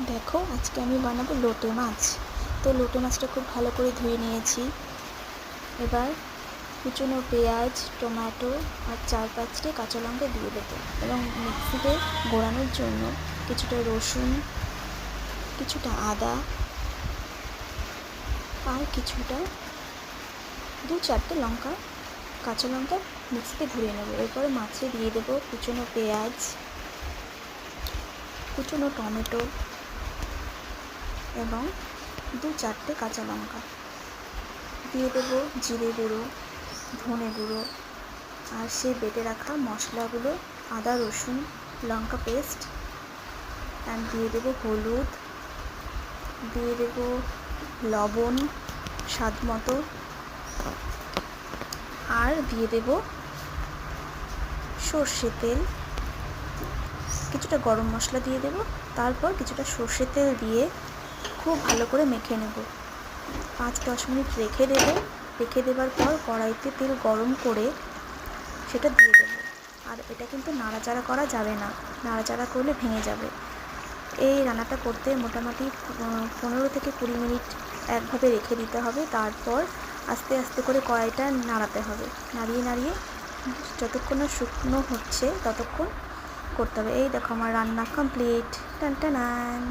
দেখো আজকে আমি বানাবো লোটে মাছ। তো লোটে মাছটা খুব ভালো করে ধুয়ে নিয়েছি। এবার কুচনো পেঁয়াজ, টমেটো আর 4-5টি কাঁচা লঙ্কা দিয়ে দেবো এবং মিক্সিতে ঘোরানোর জন্য কিছুটা রসুন, কিছুটা আদা আর কিছুটা 2-4টে লঙ্কা, কাঁচা লঙ্কা মিক্সিতে ঘুরিয়ে নেবো। এরপরে মাছে দিয়ে দেবো কুচনো পেঁয়াজ, কুচনো টমেটো এবং 2-4টে কাঁচা লঙ্কা। দিয়ে দেবো জিরে গুঁড়ো, ধনে গুঁড়ো আর সেই বেটে রাখা মশলাগুলো, আদা রসুন লঙ্কা পেস্ট, আর দিয়ে দেবো হলুদ, দিয়ে দেবো লবণ স্বাদ মতো, আর দিয়ে দেবো সর্ষে তেল, কিছুটা গরম মশলা দিয়ে দেবো। তারপর কিছুটা সর্ষে তেল দিয়ে খুব ভালো করে মেখে নেব। 5-10 মিনিট রেখে দেবো। রেখে দেওয়ার পর কড়াইতে তেল গরম করে সেটা দিয়ে দেবো। আর এটা কিন্তু নাড়াচাড়া করা যাবে না, নাড়াচাড়া করলে ভেঙে যাবে। এই রান্নাটা করতে মোটামুটি 15-20 মিনিট একভাবে রেখে দিতে হবে। তারপর আস্তে আস্তে করে কড়াইটা নাড়াতে হবে, নাড়িয়ে নাড়িয়ে যতক্ষণ না শুকনো হচ্ছে ততক্ষণ করতে হবে। এই দেখো আমার রান্না কমপ্লিট। টান টান।